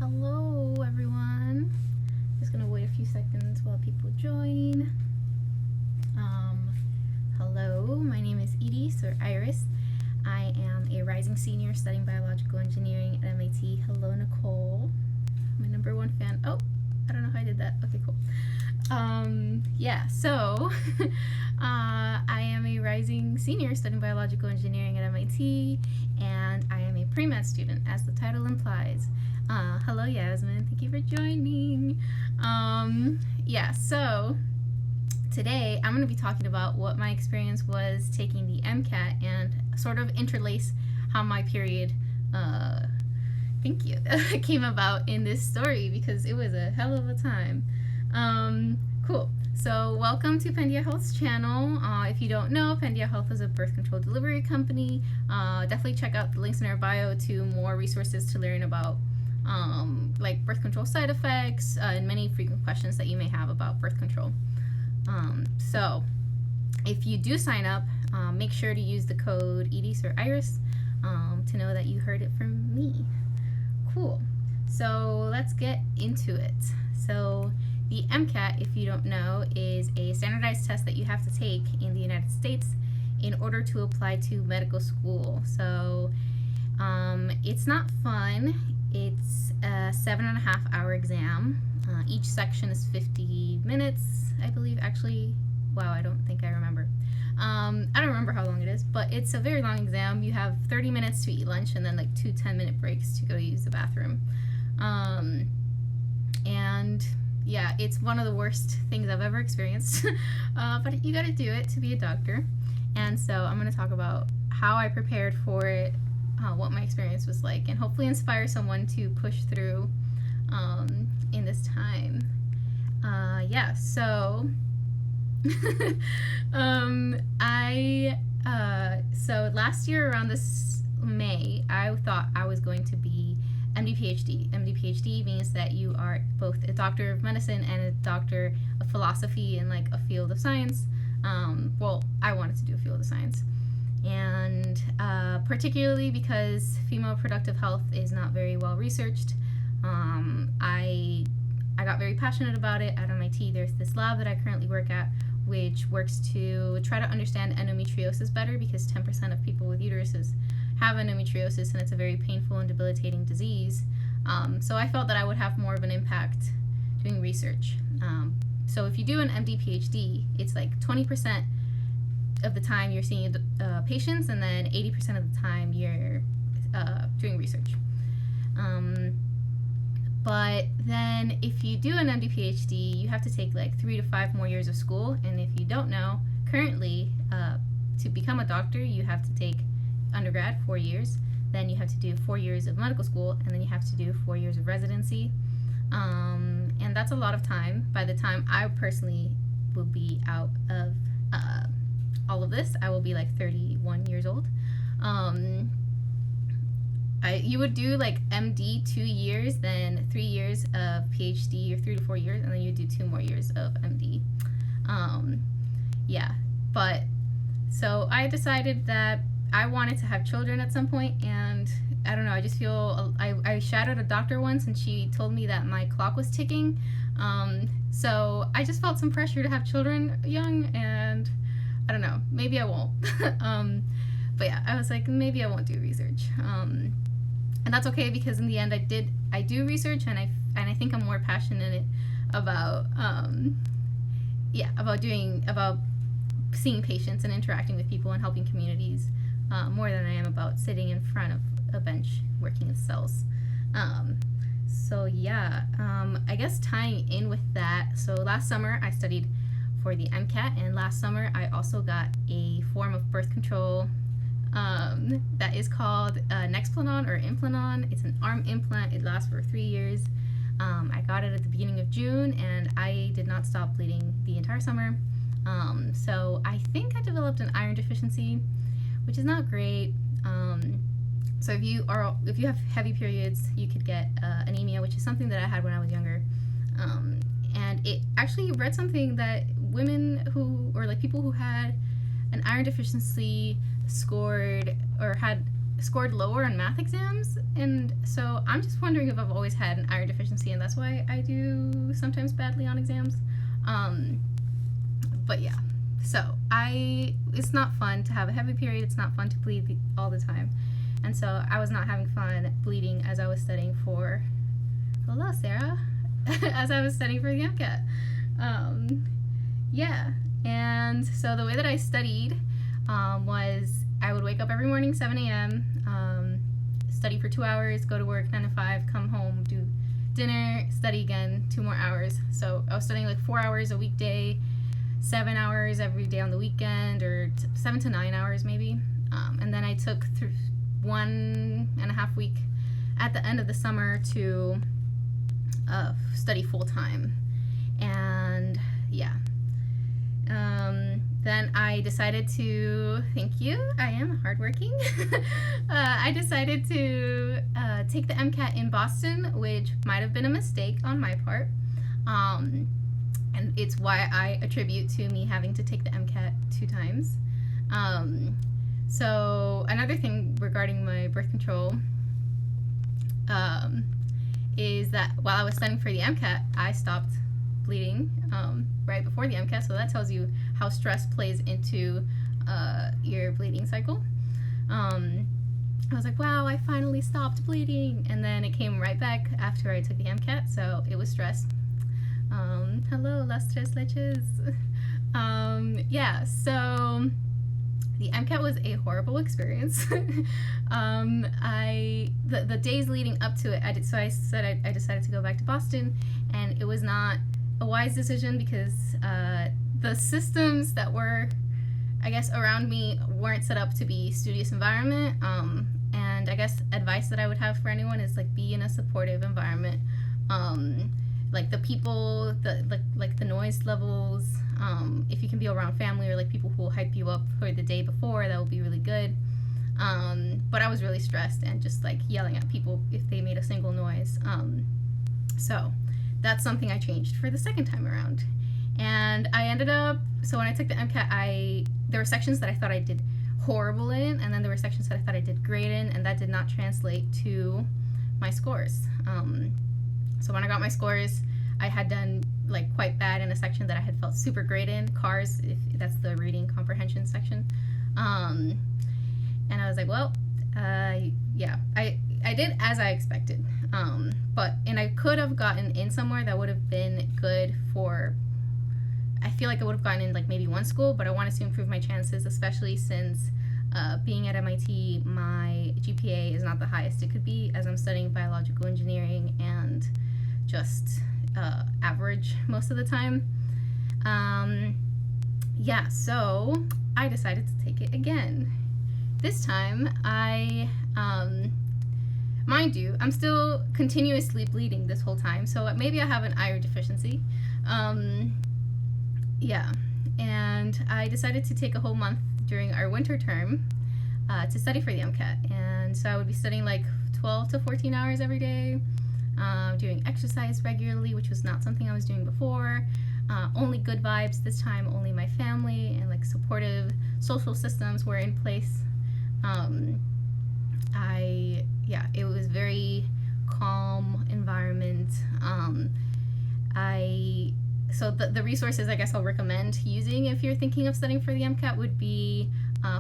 Hello everyone. Just gonna wait a few seconds while people join. Hello, my name is Edie, or Iris. I am a rising senior studying biological engineering at MIT. Hello, Nicole, my number one fan. Oh, I don't know how I did that. Okay, cool. So I am a rising senior studying biological engineering at MIT, and I am a pre-med student, as the title implies. Hello, Yasmin. Thank you for joining. So today I'm going to be talking about what my experience was taking the MCAT and sort of interlace how my period, thank you, came about in this story because it was a hell of a time. Cool. So welcome to Pandia Health's channel. If you don't know, Pandia Health is a birth control delivery company. Definitely check out the links in our bio to more resources to learn about like birth control side effects and many frequent questions that you may have about birth control. So if you do sign up, make sure to use the code EDIS or IRIS to know that you heard it from me. Cool. So let's get into it. So the MCAT, if you don't know, is a standardized test that you have to take in the United States in order to apply to medical school. So it's not fun. It's a 7.5-hour exam. Each section is 50 minutes, I believe. Actually, wow, I don't think I remember. I don't remember how long it is, but it's a very long exam. You have 30 minutes to eat lunch and then like 2 10-minute breaks to go use the bathroom. And yeah, it's one of the worst things I've ever experienced. But you gotta do it to be a doctor. And so I'm gonna talk about how I prepared for it, what my experience was like, and hopefully inspire someone to push through in this time. So last year around this May, I thought I was going to be MD PhD. MD PhD means that you are both a doctor of medicine and a doctor of philosophy in like a field of science. Well, I wanted to do a field of science. And particularly because female reproductive health is not very well researched, I got very passionate about it. At MIT, there's this lab that I currently work at, which works to try to understand endometriosis better, because 10% of people with uteruses have endometriosis, and it's a very painful and debilitating disease. So I felt that I would have more of an impact doing research. So if you do an MD PhD, it's like 20% of the time you're seeing patients, and then 80% of the time you're doing research. But then if you do an MD PhD, you have to take like 3 to 5 more years of school. And if you don't know, currently to become a doctor, you have to take undergrad 4 years, then you have to do 4 years of medical school, and then you have to do 4 years of residency. And that's a lot of time. By the time I personally will be out of all of this, I will be like 31 years old. You would do like MD 2 years, then 3 years of PhD, or 3 to 4 years, and then you do 2 more years of MD. But so I decided that I wanted to have children at some point, and I don't know, I just feel, I shadowed a doctor once, and she told me that my clock was ticking. So I just felt some pressure to have children young, and I don't know, maybe I won't. But yeah, I was like, maybe I won't do research. And that's okay, because in the end I do research, and I think I'm more passionate about about seeing patients and interacting with people and helping communities more than I am about sitting in front of a bench working with cells. I guess tying in with that, so last summer I studied for the MCAT, and last summer I also got a form of birth control that is called Nexplanon or Implanon. It's an arm implant. It lasts for 3 years. I got it at the beginning of June, and I did not stop bleeding the entire summer. So I think I developed an iron deficiency, which is not great. So if you have heavy periods, you could get anemia, which is something that I had when I was younger. And it actually read something that women who, or like people who had an iron deficiency scored or had scored lower on math exams, and so I'm just wondering if I've always had an iron deficiency, and that's why I do sometimes badly on exams. But yeah, so it's not fun to have a heavy period. It's not fun to bleed all the time, and so I was not having fun bleeding as I was studying for. Hello, Sarah. As I was studying for the MCAT. Yeah, and so the way that I studied was I would wake up every morning 7 a.m., study for 2 hours, go to work 9 to 5, come home, do dinner, study again 2 more hours. So I was studying like 4 hours a weekday, 7 hours every day on the weekend, or 7 to 9 hours maybe. And then I took 1.5 week at the end of the summer to study full time. And yeah. Then I decided to, thank you, I am hardworking. I decided to take the MCAT in Boston, which might have been a mistake on my part. And it's why I attribute to me having to take the MCAT 2 times. So another thing regarding my birth control is that while I was studying for the MCAT, I stopped bleeding right before the MCAT, so that tells you how stress plays into your bleeding cycle. I was like, wow, I finally stopped bleeding, and then it came right back after I took the MCAT, so it was stress. Hello, las tres leches. Yeah, so the MCAT was a horrible experience. The days leading up to it, I decided to go back to Boston, and it was not a wise decision because the systems that were, I guess, around me weren't set up to be studious environment. And I guess advice that I would have for anyone is like be in a supportive environment. Like the people, like the noise levels. If you can be around family or like people who will hype you up for the day before, that will be really good. But I was really stressed and just like yelling at people if they made a single noise. So that's something I changed for the second time around. And I ended up, so when I took the MCAT, there were sections that I thought I did horrible in, and then there were sections that I thought I did great in, and that did not translate to my scores. So when I got my scores, I had done like quite bad in a section that I had felt super great in, cars, if that's the reading comprehension section. And I was like, well, yeah, I did as I expected. And I could have gotten in somewhere that would have been good for, I feel like I would have gotten in like maybe one school, but I wanted to improve my chances, especially since being at MIT, my GPA is not the highest it could be, as I'm studying biological engineering and just average most of the time. Yeah, so I decided to take it again. This time, mind you, I'm still continuously bleeding this whole time, so maybe I have an iron deficiency. Yeah, and I decided to take a whole month during our winter term to study for the MCAT. And so I would be studying like 12 to 14 hours every day, doing exercise regularly, which was not something I was doing before. Only good vibes this time, only my family and like supportive social systems were in place. It was very calm environment. So the resources I guess I'll recommend using if you're thinking of studying for the MCAT would be,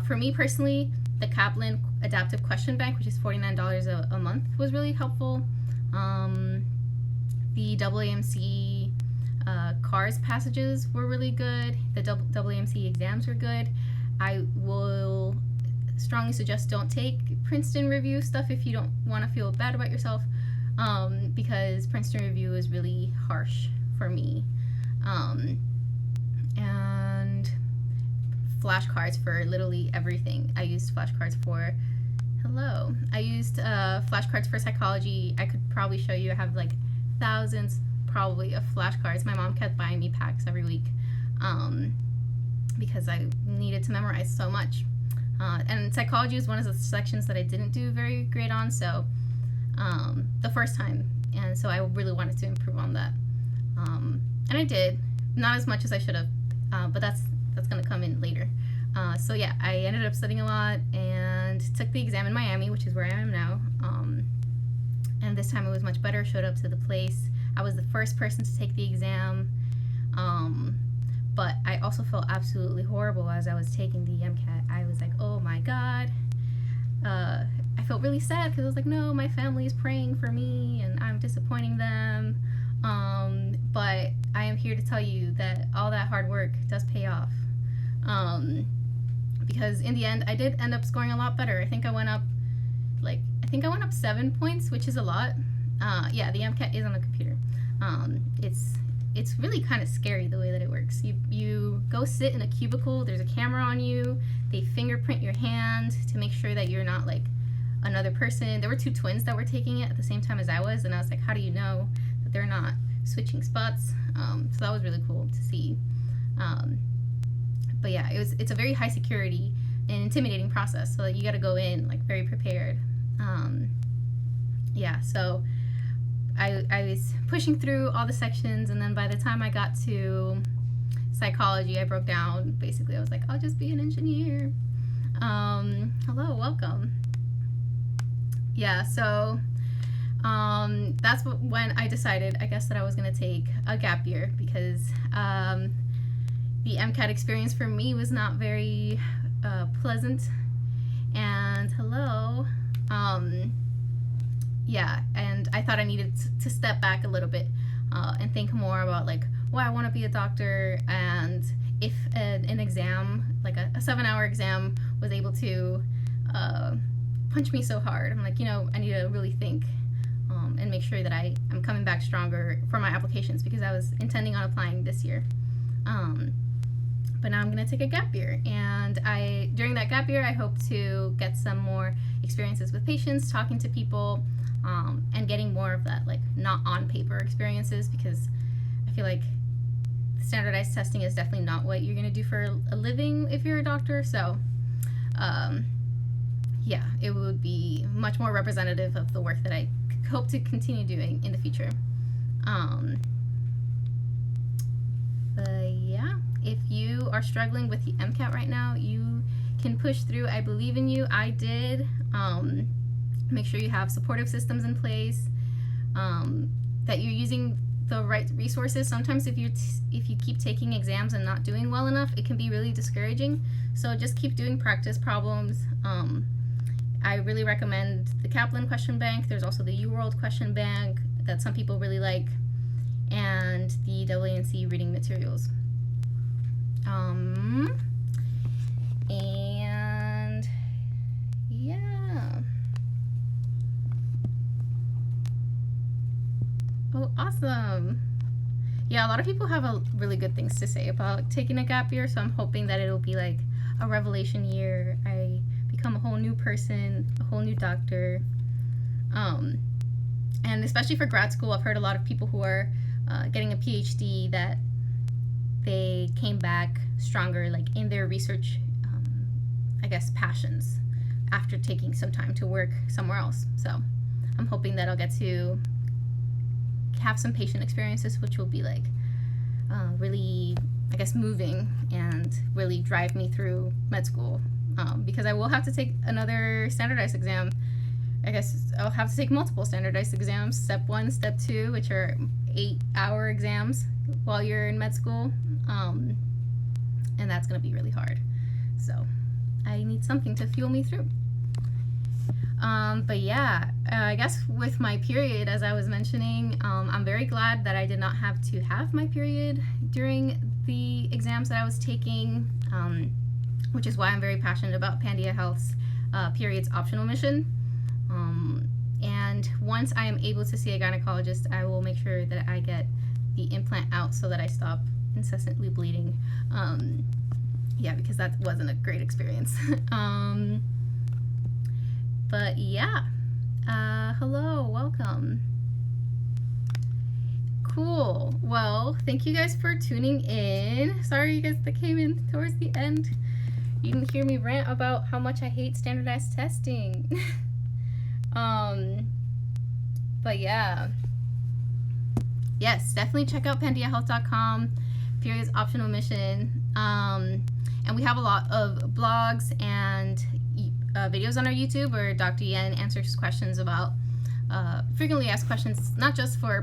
for me personally, the Kaplan Adaptive Question Bank, which is $49 a month, was really helpful. The AAMC CARS passages were really good. The AAMC exams were good. I will strongly suggest don't take Princeton review stuff if you don't want to feel bad about yourself, because Princeton review is really harsh for me. And flashcards for literally everything. I used flashcards for, I used flashcards for psychology. I could probably show you. I have like thousands probably of flashcards. My mom kept buying me packs every week because I needed to memorize so much. And psychology was one of the sections that I didn't do very great on, so the first time, and so I really wanted to improve on that. And I did, not as much as I should have, but that's going to come in later. So yeah, I ended up studying a lot, and and took the exam in Miami, which is where I am now. And this time it was much better. Showed up to the place. I was the first person to take the exam. But I also felt absolutely horrible as I was taking the MCAT. I was like, oh my God. I felt really sad because I was like, no, my family is praying for me and I'm disappointing them. But I am here to tell you that all that hard work does pay off. Because in the end, I did end up scoring a lot better. I think I went up 7 points, which is a lot. Yeah, the MCAT is on the computer. It's really kind of scary the way that it works. You go sit in a cubicle, there's a camera on you, they fingerprint your hand to make sure that you're not like another person. There were 2 twins that were taking it at the same time as I was, and I was like, how do you know that they're not switching spots? So that was really cool to see. But yeah, it's a very high security and intimidating process, so you got to go in like very prepared. Yeah, so I was pushing through all the sections, and then by the time I got to psychology, I broke down. Basically, I was like, I'll just be an engineer. Hello, welcome. Yeah, so that's when I decided, I guess, that I was going to take a gap year, because the MCAT experience for me was not very pleasant. And hello. Yeah, and I thought I needed to step back a little bit and think more about like why I want to be a doctor, and if an exam, like a 7-hour exam, was able to punch me so hard. I'm like, I need to really think and make sure that I'm coming back stronger for my applications, because I was intending on applying this year. But now I'm going to take a gap year, and during that gap year I hope to get some more experiences with patients, talking to people, and getting more of that like not on paper experiences, because I feel like standardized testing is definitely not what you're going to do for a living if you're a doctor. So yeah, it would be much more representative of the work that I hope to continue doing in the future. But yeah, if you are struggling with the MCAT right now, you can push through. I believe in you. I did. Make sure you have supportive systems in place, that you're using the right resources. Sometimes if you keep taking exams and not doing well enough, it can be really discouraging. So just keep doing practice problems. I really recommend the Kaplan question bank. There's also the UWorld question bank that some people really like, and the W&C reading materials. And yeah. Oh, awesome. Yeah, a lot of people have really good things to say about taking a gap year, so I'm hoping that it'll be like a revelation year. I become a whole new person, a whole new doctor. And especially for grad school, I've heard a lot of people who are getting a PhD that they came back stronger, like in their research, I guess, passions after taking some time to work somewhere else. So I'm hoping that I'll get to have some patient experiences, which will be like really, I guess, moving and really drive me through med school, because I will have to take another standardized exam. I guess I'll have to take multiple standardized exams, step 1, step 2, which are 8-hour exams while you're in med school, and that's going to be really hard. So I need something to fuel me through. But yeah, I guess with my period, as I was mentioning, I'm very glad that I did not have to have my period during the exams that I was taking, which is why I'm very passionate about Pandia Health's periods optional mission. And once I am able to see a gynecologist, I will make sure that I get the implant out so that I stop incessantly bleeding. Yeah, because that wasn't a great experience. But yeah, hello, welcome. Cool. Well, thank you guys for tuning in. Sorry you guys that came in towards the end. You didn't hear me rant about how much I hate standardized testing. But yeah. Yes, definitely check out pandiahealth.com, periods optional mission. And we have a lot of blogs and videos on our YouTube where Dr. Yen answers questions about frequently asked questions, not just for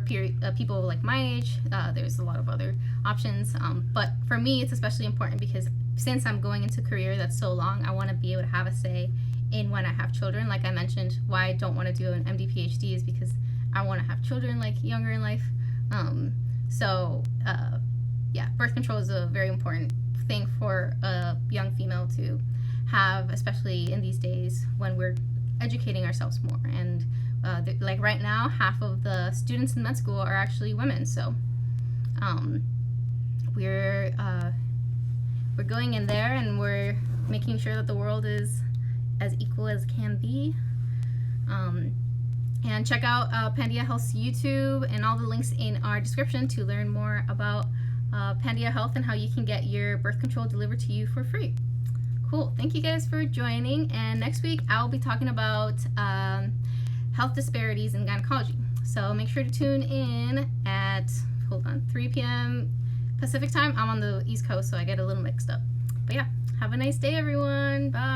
people like my age. There's a lot of other options, but for me it's especially important because since I'm going into a career that's so long, I want to be able to have a say in when I have children. Like I mentioned, why I don't want to do an MD PhD is because I want to have children like younger in life. Yeah, birth control is a very important thing for a young female to have, especially in these days when we're educating ourselves more. And like right now, half of the students in med school are actually women. So we're going in there and we're making sure that the world is as equal as can be. And check out Pandia Health's YouTube and all the links in our description to learn more about Pandia Health and how you can get your birth control delivered to you for free. Cool. Thank you guys for joining. And next week I'll be talking about health disparities in gynecology. So make sure to tune in at 3 p.m. Pacific time. I'm on the East Coast, so I get a little mixed up. But yeah, have a nice day, everyone. Bye.